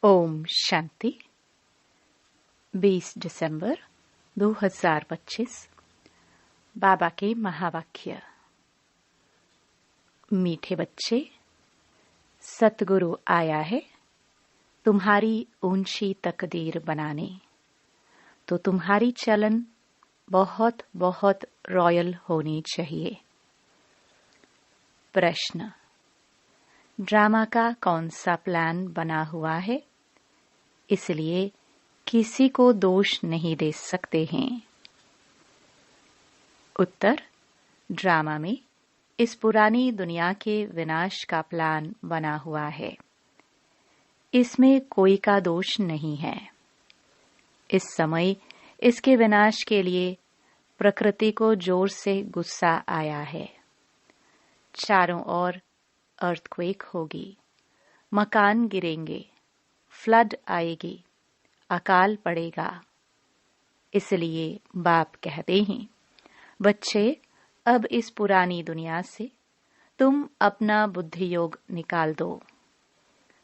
ओम शांति। 20 दिसंबर 2025। बाबा के महावाक्य। मीठे बच्चे, सतगुरु आया है तुम्हारी ऊंची तकदीर बनाने, तो तुम्हारी चलन बहुत बहुत रॉयल होनी चाहिए। प्रश्न: ड्रामा का कौन सा प्लान बना हुआ है, इसलिए किसी को दोष नहीं दे सकते हैं? उत्तर: ड्रामा में इस पुरानी दुनिया के विनाश का प्लान बना हुआ है। इसमें कोई का दोष नहीं है। इस समय इसके विनाश के लिए प्रकृति को जोर से गुस्सा आया है। चारों ओर अर्थक्वेक होगी, मकान गिरेंगे, फ्लड आएगी, अकाल पड़ेगा। इसलिए बाप कहते हैं, बच्चे, अब इस पुरानी दुनिया से तुम अपना बुद्धि योग निकाल दो,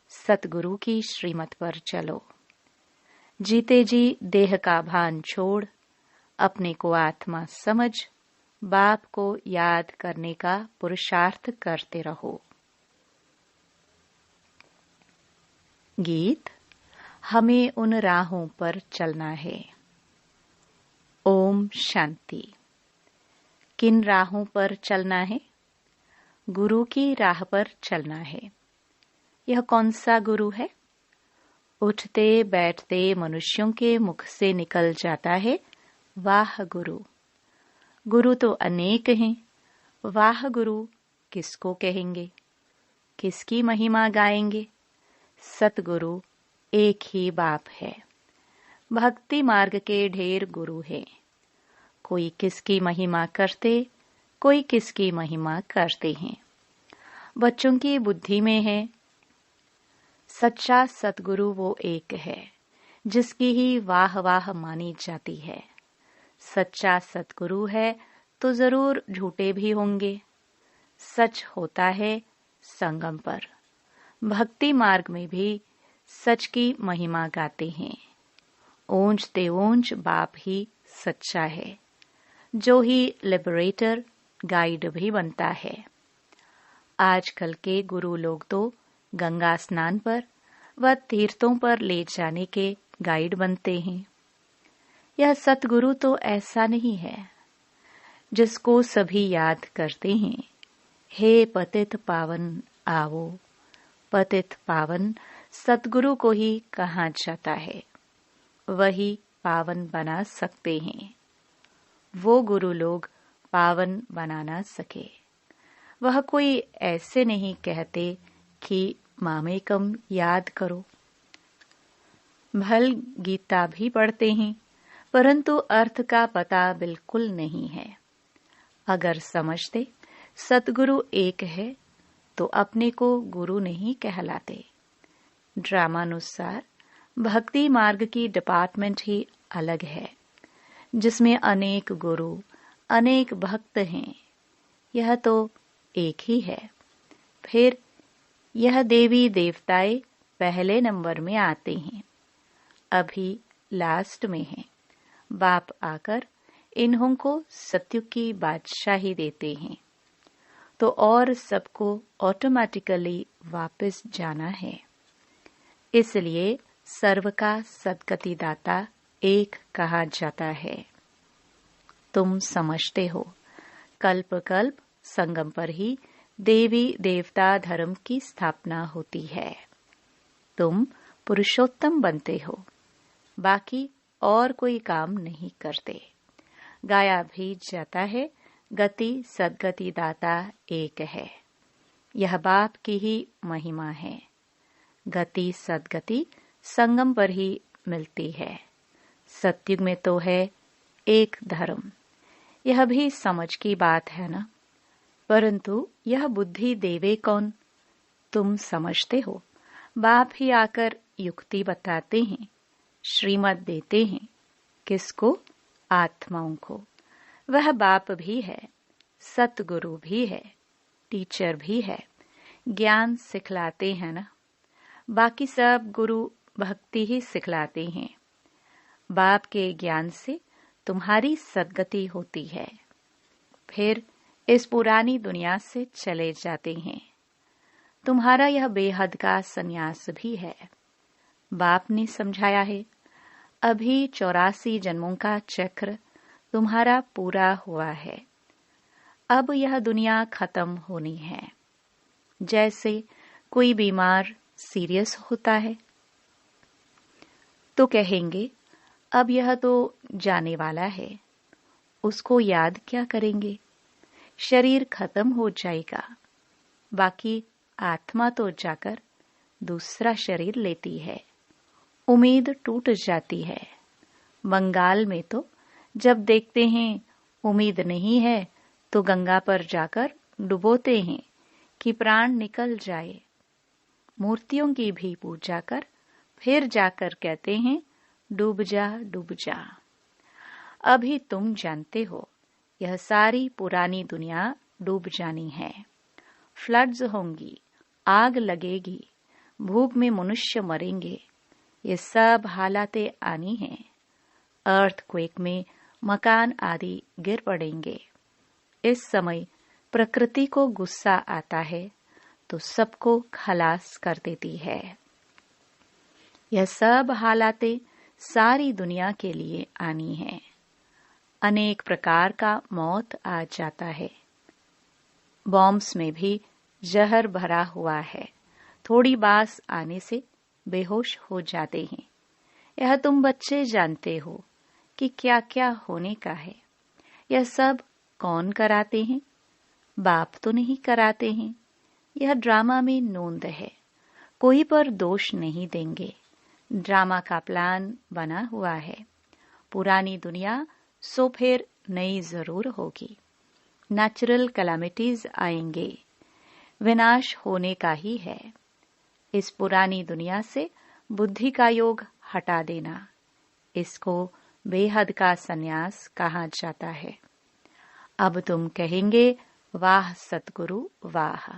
सतगुरु की श्रीमत पर चलो। जीते जी देह का भान छोड़ अपने को आत्मा समझ बाप को याद करने का पुरुषार्थ करते रहो। गीत: हमें उन राहों पर चलना है। ओम शांति। किन राहों पर चलना है? गुरु की राह पर चलना है। यह कौन सा गुरु है? उठते बैठते मनुष्यों के मुख से निकल जाता है, वाह गुरु। गुरु तो अनेक हैं, वाह गुरु किसको कहेंगे? किसकी महिमा गाएंगे? सतगुरु एक ही बाप है। भक्ति मार्ग के ढेर गुरु हैं। कोई किसकी महिमा करते, कोई किसकी महिमा करते हैं। बच्चों की बुद्धि में है, सच्चा सतगुरु वो एक है जिसकी ही वाह वाह मानी जाती है। सच्चा सतगुरु है तो जरूर झूठे भी होंगे। सच होता है संगम पर। भक्ति मार्ग में भी सच की महिमा गाते हैं। ऊंच ते ऊंच बाप ही सच्चा है, जो ही लिबरेटर गाइड भी बनता है। आजकल के गुरु लोग तो गंगा स्नान पर व तीर्थों पर ले जाने के गाइड बनते हैं। यह सतगुरु तो ऐसा नहीं है जिसको सभी याद करते हैं। हे पतित पावन आवो। पतित पावन सतगुरु को ही कहा जाता है, वही पावन बना सकते हैं। वो गुरु लोग पावन बना ना सके। वह कोई ऐसे नहीं कहते कि मामेकम याद करो। भल गीता भी पढ़ते हैं, परंतु अर्थ का पता बिल्कुल नहीं है। अगर समझते सतगुरु एक है तो अपने को गुरु नहीं कहलाते। ड्रामानुसार भक्ति मार्ग की डिपार्टमेंट ही अलग है, जिसमें अनेक गुरु अनेक भक्त हैं। यह तो एक ही है। फिर यह देवी देवताएं पहले नंबर में आते हैं, अभी लास्ट में हैं। बाप आकर इन्हों को सत्युग की बादशाही देते हैं, तो और सबको ऑटोमेटिकली वापस जाना है। इसलिए सर्व का सद्गति दाता एक कहा जाता है। तुम समझते हो, कल्प कल्प संगम पर ही देवी देवता धर्म की स्थापना होती है। तुम पुरुषोत्तम बनते हो, बाकी और कोई काम नहीं करते। गाया भी जाता है, गति सद्गति दाता एक है। यह बाप की ही महिमा है। गति सद्गति संगम पर ही मिलती है। सतयुग में तो है एक धर्म। यह भी समझ की बात है ना। परंतु यह बुद्धि देवे कौन? तुम समझते हो, बाप ही आकर युक्ति बताते हैं, श्रीमत देते हैं। किसको? आत्माओं को। वह बाप भी है, सतगुरु भी है, टीचर भी है, ज्ञान सिखलाते हैं ना। बाकी सब गुरु भक्ति ही सिखलाते हैं। बाप के ज्ञान से तुम्हारी सद्गति होती है। फिर इस पुरानी दुनिया से चले जाते हैं। तुम्हारा यह बेहद का संन्यास भी है। बाप ने समझाया है, अभी 84 जन्मों का चक्र तुम्हारा पूरा हुआ है। अब यह दुनिया खत्म होनी है। जैसे कोई बीमार सीरियस होता है तो कहेंगे, अब यह तो जाने वाला है, उसको याद क्या करेंगे, शरीर खत्म हो जाएगा। बाकी आत्मा तो जाकर दूसरा शरीर लेती है। उम्मीद टूट जाती है। बंगाल में तो जब देखते हैं उम्मीद नहीं है तो गंगा पर जाकर डुबोते हैं कि प्राण निकल जाए। मूर्तियों की भी पूजा कर फिर जाकर कहते हैं, डूब जा डूब जा। अभी तुम जानते हो यह सारी पुरानी दुनिया डूब जानी है। फ्लड्स होंगी, आग लगेगी, भूख में मनुष्य मरेंगे। ये सब हालातें आनी हैं। अर्थक्वेक में मकान आदि गिर पड़ेंगे। इस समय प्रकृति को गुस्सा आता है तो सबको खलास कर देती है। यह सब हालातें सारी दुनिया के लिए आनी है। अनेक प्रकार का मौत आ जाता है। बॉम्ब्स में भी जहर भरा हुआ है। थोड़ी बास आने से बेहोश हो जाते हैं। यह तुम बच्चे जानते हो कि क्या क्या होने का है। यह सब कौन कराते हैं? बाप तो नहीं कराते हैं। यह ड्रामा में नोंद है। कोई पर दोष नहीं देंगे। ड्रामा का प्लान बना हुआ है। पुरानी दुनिया सो फिर नई जरूर होगी। नेचुरल कैलामिटीज आएंगे। विनाश होने का ही है। इस पुरानी दुनिया से बुद्धि का योग हटा देना, इसको बेहद का संन्यास कहा जाता है। अब तुम कहेंगे, वाह सतगुरु वाह,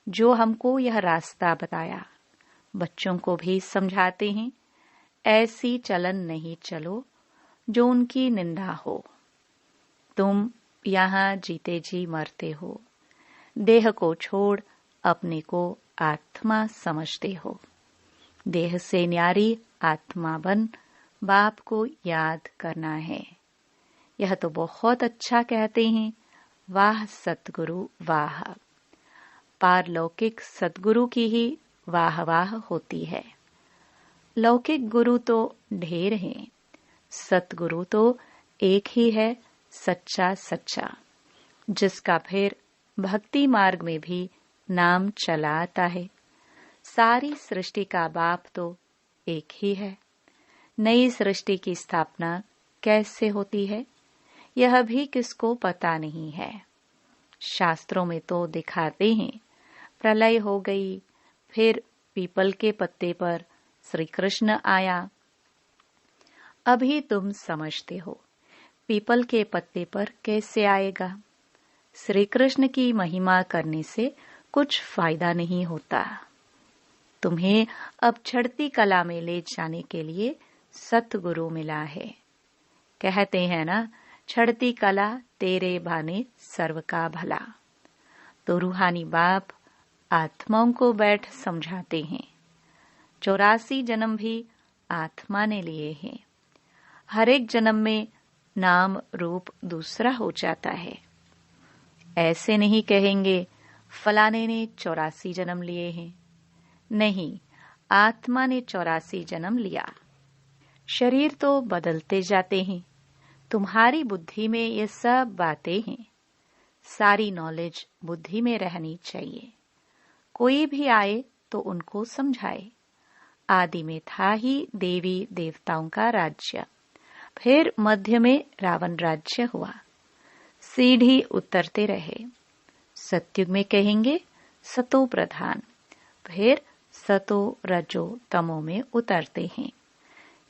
जो हमको यह रास्ता बताया। बच्चों को भी समझाते हैं, ऐसी चलन नहीं चलो जो उनकी निंदा हो। तुम यहाँ जीते जी मरते हो। देह को छोड़ अपने को आत्मा समझते हो। देह से न्यारी आत्मा बन बाप को याद करना है। यह तो बहुत अच्छा कहते हैं, वाह सतगुरु वाह। पारलौकिक सतगुरु की ही वाह वाह होती है। लौकिक गुरु तो ढेर हैं, सतगुरु तो एक ही है, सच्चा सच्चा, जिसका फिर भक्ति मार्ग में भी नाम चला आता है। सारी सृष्टि का बाप तो एक ही है। नई सृष्टि की स्थापना कैसे होती है, यह भी किसको पता नहीं है। शास्त्रों में तो दिखाते हैं, प्रलय हो गई, फिर पीपल के पत्ते पर श्री कृष्ण आया। अभी तुम समझते हो पीपल के पत्ते पर कैसे आएगा। श्री कृष्ण की महिमा करने से कुछ फायदा नहीं होता। तुम्हें अब चढ़ती कला में ले जाने के लिए सतगुरु मिला है। कहते हैं ना, चढ़ती कला तेरे भाने सर्व का भला। तो रूहानी बाप आत्माओं को बैठ समझाते हैं। 84 जन्म भी आत्मा ने लिए हैं। हर एक जन्म में नाम रूप दूसरा हो जाता है। ऐसे नहीं कहेंगे फलाने ने 84 जन्म लिए हैं। नहीं, आत्मा ने 84 जन्म लिया। शरीर तो बदलते जाते हैं। तुम्हारी बुद्धि में ये सब बातें हैं। सारी नॉलेज बुद्धि में रहनी चाहिए। कोई भी आए तो उनको समझाए। आदि में था ही देवी देवताओं का राज्य, फिर मध्य में रावण राज्य हुआ। सीढ़ी उतरते रहे। सतयुग में कहेंगे सतो प्रधान, फिर सतो रजो तमो में उतरते हैं।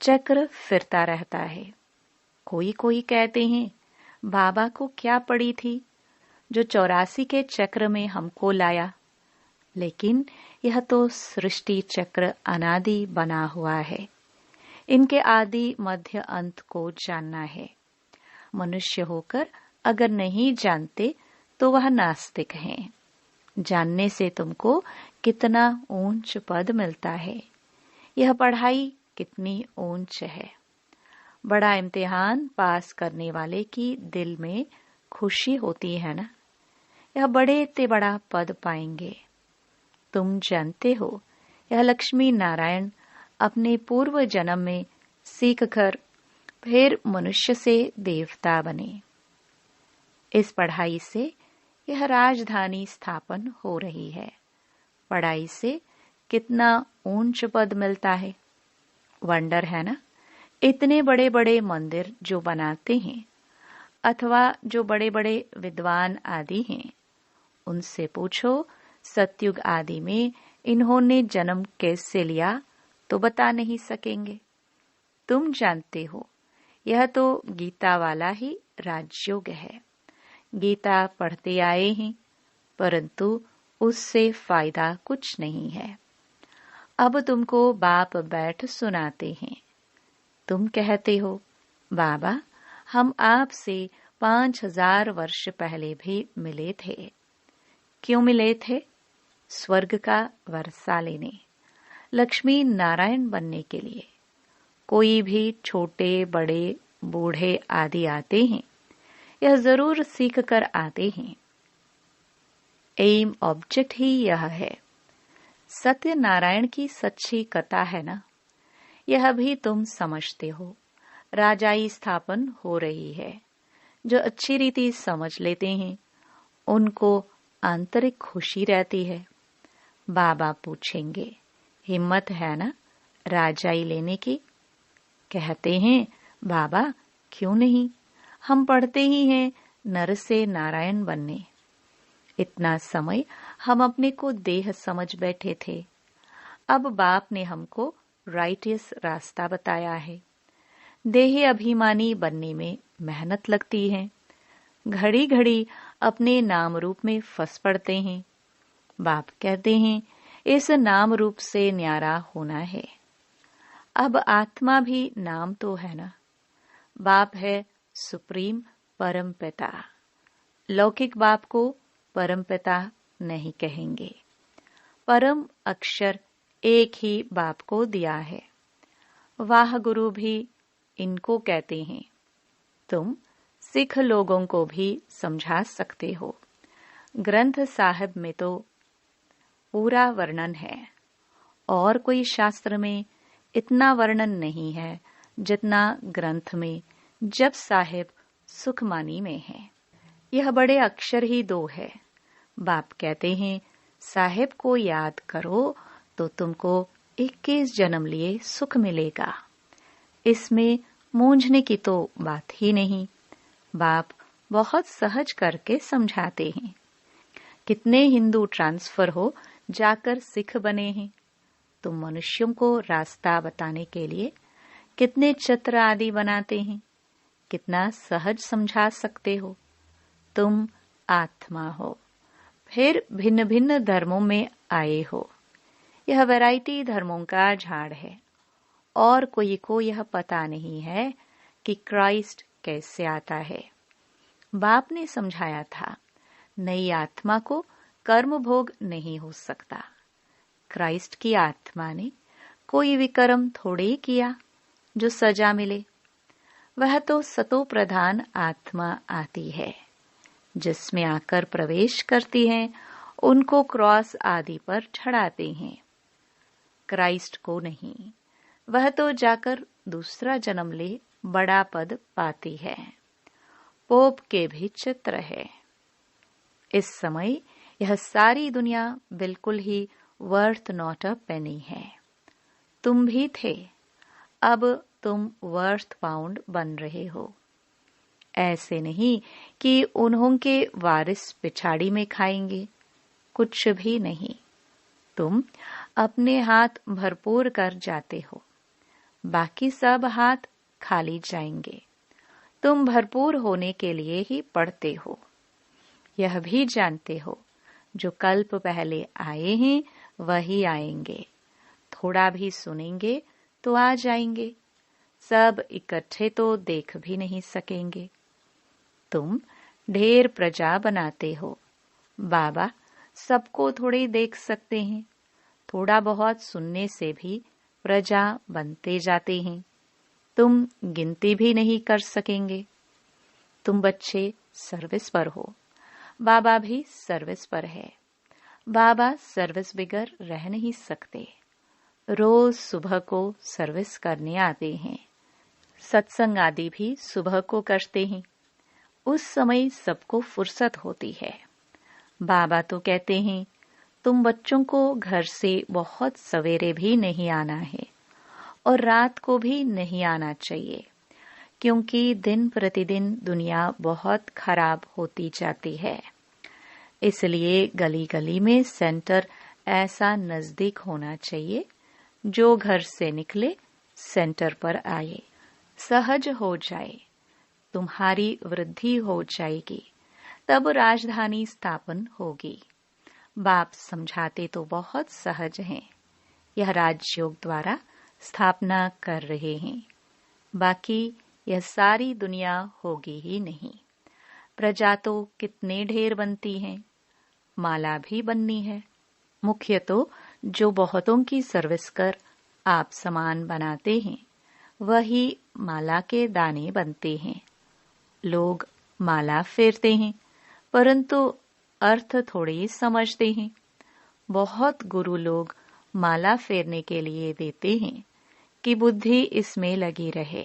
चक्र फिरता रहता है। कोई कोई कहते हैं, बाबा को क्या पड़ी थी जो 84 के चक्र में हमको लाया। लेकिन यह तो सृष्टि चक्र अनादि बना हुआ है। इनके आदि मध्य अंत को जानना है। मनुष्य होकर अगर नहीं जानते तो वह नास्तिक हैं। जानने से तुमको कितना ऊंच पद मिलता है। यह पढ़ाई कितनी ऊंच है। बड़ा इम्तिहान पास करने वाले की दिल में खुशी होती है ना। यह बड़े ते बड़ा पद पाएंगे। तुम जानते हो, यह लक्ष्मी नारायण अपने पूर्व जन्म में सीख कर फिर मनुष्य से देवता बने। इस पढ़ाई से यह राजधानी स्थापन हो रही है। पढ़ाई से कितना ऊंच पद मिलता है। वंडर है ना। इतने बड़े बड़े मंदिर जो बनाते हैं अथवा जो बड़े बड़े विद्वान आदि हैं, उनसे पूछो सतयुग आदि में इन्होंने जन्म कैसे लिया तो बता नहीं सकेंगे। तुम जानते हो, यह तो गीता वाला ही राजयोग है। गीता पढ़ते आए हैं, परंतु उससे फायदा कुछ नहीं है। अब तुमको बाप बैठ सुनाते हैं। तुम कहते हो, बाबा हम आपसे 5000 वर्ष पहले भी मिले थे। क्यों मिले थे? स्वर्ग का वर्षा लेने, लक्ष्मी नारायण बनने के लिए। कोई भी छोटे बड़े बूढ़े आदि आते हैं, यह जरूर सीख कर आते हैं। एम ऑब्जेक्ट ही यह है। सत्य नारायण की सच्ची कथा है ना। यह भी तुम समझते हो। राजाई स्थापन हो रही है। जो अच्छी रीति समझ लेते हैं उनको आंतरिक खुशी रहती है। बाबा पूछेंगे, हिम्मत है ना राजाई लेने की? कहते हैं, बाबा क्यों नहीं, हम पढ़ते ही हैं नर से नारायण बनने। इतना समय हम अपने को देह समझ बैठे थे। अब बाप ने हमको राइटियस रास्ता बताया है। देही अभिमानी बनने में मेहनत लगती है। घड़ी घड़ी अपने नाम रूप में फंस पड़ते हैं। बाप कहते हैं, इस नाम रूप से न्यारा होना है। अब आत्मा भी नाम तो है ना। बाप है सुप्रीम परम पिता। लौकिक बाप को परम पिता नहीं कहेंगे। परम अक्षर एक ही बाप को दिया है। वाह गुरु भी इनको कहते हैं। तुम सिख लोगों को भी समझा सकते हो। ग्रंथ साहिब में तो पूरा वर्णन है, और कोई शास्त्र में इतना वर्णन नहीं है जितना ग्रंथ में जप साहिब सुखमानी में है। यह बड़े अक्षर ही 2 है। बाप कहते हैं, साहिब को याद करो तो तुमको 21 जन्म लिए सुख मिलेगा। इसमें मूंझने की तो बात ही नहीं। बाप बहुत सहज करके समझाते हैं। कितने हिंदू ट्रांसफर हो जाकर सिख बने हैं। तुम मनुष्यों को रास्ता बताने के लिए कितने चित्र आदि बनाते हैं। कितना सहज समझा सकते हो। तुम आत्मा हो, फिर भिन्न भिन्न धर्मों में आए हो। यह वैरायटी धर्मों का झाड़ है, और कोई को यह पता नहीं है कि क्राइस्ट कैसे आता है। बाप ने समझाया था, नई आत्मा को कर्म भोग नहीं हो सकता। क्राइस्ट की आत्मा ने कोई विकर्म थोड़े ही किया जो सजा मिले। वह तो सतो प्रधान आत्मा आती है। जिसमें आकर प्रवेश करती हैं उनको क्रॉस आदि पर चढ़ाते हैं। क्राइस्ट को नहीं। वह तो जाकर दूसरा जन्म ले बड़ा पद पाती है। पोप के भी चित्र है। इस समय यह सारी दुनिया बिल्कुल ही वर्थ नॉट अ पेनी है। तुम भी थे, अब तुम वर्थ पाउंड बन रहे हो। ऐसे नहीं कि उन्हों के वारिस पिछाड़ी में खाएंगे, कुछ भी नहीं। तुम अपने हाथ भरपूर कर जाते हो, बाकी सब हाथ खाली जाएंगे। तुम भरपूर होने के लिए ही पढ़ते हो। यह भी जानते हो, जो कल्प पहले आए हैं वही आएंगे। थोड़ा भी सुनेंगे तो आ जाएंगे। सब इकट्ठे तो देख भी नहीं सकेंगे। तुम ढेर प्रजा बनाते हो। बाबा सबको थोड़े देख सकते हैं। थोड़ा बहुत सुनने से भी प्रजा बनते जाते हैं। तुम गिनती भी नहीं कर सकेंगे। तुम बच्चे सर्विस पर हो, बाबा भी सर्विस पर है। बाबा सर्विस बगैर रह नहीं सकते। रोज सुबह को सर्विस करने आते हैं। सत्संग आदि भी सुबह को करते हैं। उस समय सबको फुर्सत होती है। बाबा तो कहते हैं तुम बच्चों को घर से बहुत सवेरे भी नहीं आना है और रात को भी नहीं आना चाहिए, क्योंकि दिन प्रतिदिन दुनिया बहुत खराब होती जाती है। इसलिए गली गली में सेंटर ऐसा नजदीक होना चाहिए, जो घर से निकले सेंटर पर आए, सहज हो जाए, तुम्हारी वृद्धि हो जाएगी, तब राजधानी स्थापन होगी। बाप समझाते तो बहुत सहज हैं। यह राजयोग द्वारा स्थापना कर रहे हैं। बाकी यह सारी दुनिया होगी ही नहीं। प्रजा तो कितने ढेर बनती हैं, माला भी बननी है। मुख्य तो जो बहुतों की सर्विस कर आप समान बनाते हैं, वही माला के दाने बनते हैं। लोग माला फेरते हैं, परंतु अर्थ थोड़े ही समझते हैं। बहुत गुरु लोग माला फेरने के लिए देते हैं कि बुद्धि इसमें लगी रहे।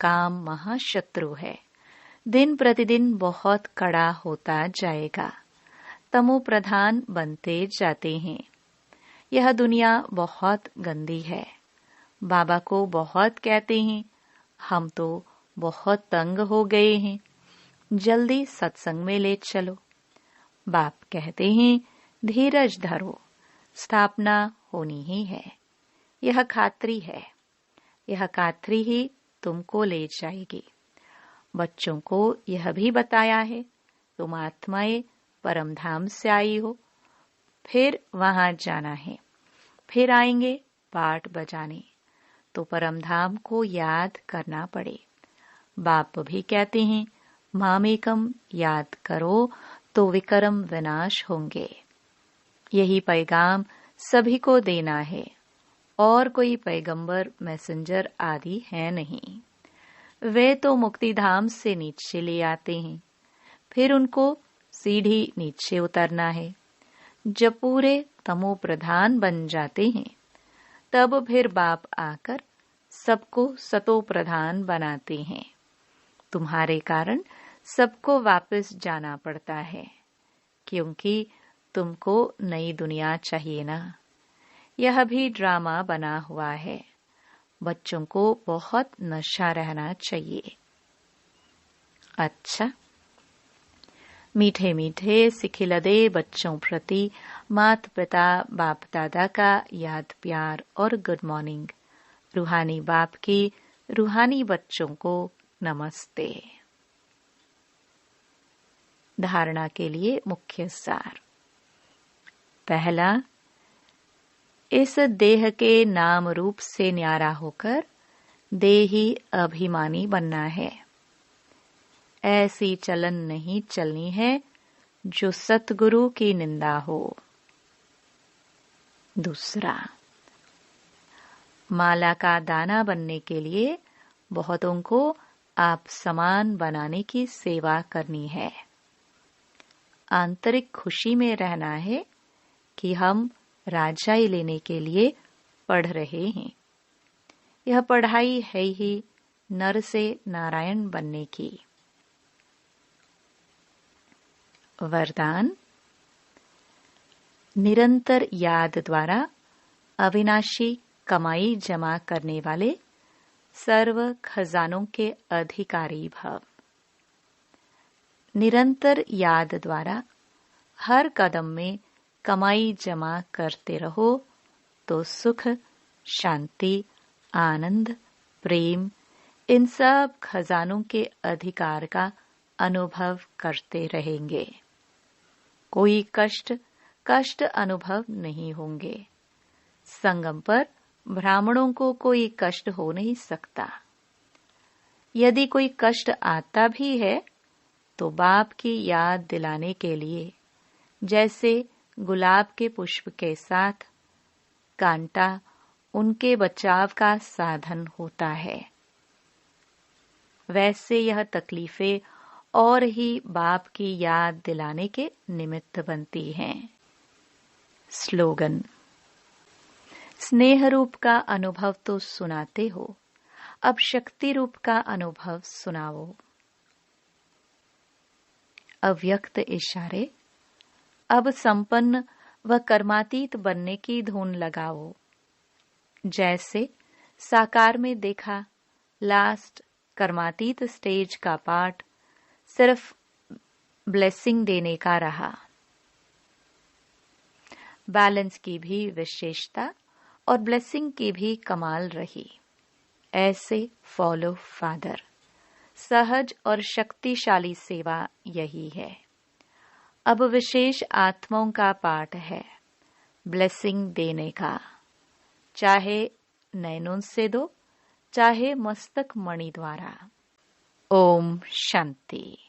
काम महाशत्रु है, दिन प्रतिदिन बहुत कड़ा होता जाएगा। तमो प्रधान बनते जाते हैं। यह दुनिया बहुत गंदी है। बाबा को बहुत कहते हैं, हम तो बहुत तंग हो गए हैं, जल्दी सत्संग में ले चलो। बाप कहते हैं धीरज धरो, स्थापना होनी ही है। यह खात्री है। यह खात्री ही तुमको ले जाएगी। बच्चों को यह भी बताया है, तुम आत्माएं परम धाम से आई हो, फिर वहां जाना है, फिर आएंगे पाठ बजाने, तो परम धाम को याद करना पड़े। बाप भी कहते हैं मामेकम याद करो तो विक्रम विनाश होंगे। यही पैगाम सभी को देना है, और कोई पैगंबर मैसेंजर आदि है नहीं। वे तो मुक्ति धाम से नीचे ले आते हैं, फिर उनको सीढ़ी नीचे उतरना है। जब पूरे तमो प्रधान बन जाते हैं, तब फिर बाप आकर सबको सतो प्रधान बनाते हैं। तुम्हारे कारण सबको वापस जाना पड़ता है, क्योंकि तुमको नई दुनिया चाहिए ना। यह भी ड्रामा बना हुआ है। बच्चों को बहुत नशा रहना चाहिए। अच्छा, मीठे मीठे सिखिलदे बच्चों प्रति मात पिता बाप दादा का याद प्यार और गुड मॉर्निंग। रूहानी बाप की रूहानी बच्चों को नमस्ते। धारणा के लिए मुख्य सार। पहला, इस देह के नाम रूप से न्यारा होकर देही अभिमानी बनना है। ऐसी चलन नहीं चलनी है जो सतगुरु की निंदा हो। दूसरा, माला का दाना बनने के लिए बहुतों को आप समान बनाने की सेवा करनी है। आंतरिक खुशी में रहना है कि हम राजाई लेने के लिए पढ़ रहे हैं। यह पढ़ाई है ही नर से नारायण बनने की। वरदान, निरंतर याद द्वारा अविनाशी कमाई जमा करने वाले सर्व खजानों के अधिकारी भव। निरंतर याद द्वारा हर कदम में कमाई जमा करते रहो तो सुख, शांति, आनंद, प्रेम, इन सब खजानों के अधिकार का अनुभव करते रहेंगे। कोई कष्ट अनुभव नहीं होंगे। संगम पर ब्राह्मणों को कोई कष्ट हो नहीं सकता। यदि कोई कष्ट आता भी है तो बाप की याद दिलाने के लिए, जैसे गुलाब के पुष्प के साथ कांटा उनके बचाव का साधन होता है, वैसे यह तकलीफें और ही बाप की याद दिलाने के निमित्त बनती हैं। स्लोगन: स्नेह रूप का अनुभव तो सुनाते हो, अब शक्ति रूप का अनुभव सुनाओ। अव्यक्त इशारे: अब संपन्न व कर्मातीत बनने की धुन लगाओ। जैसे साकार में देखा, लास्ट कर्मातीत स्टेज का पार्ट सिर्फ ब्लेसिंग देने का रहा। बैलेंस की भी विशेषता और ब्लेसिंग की भी कमाल रही। ऐसे फॉलो फादर। सहज और शक्तिशाली सेवा यही है। अब विशेष आत्माओं का पाठ है ब्लेसिंग देने का, चाहे नैनों से दो, चाहे मस्तक मणि द्वारा। ओम शांति।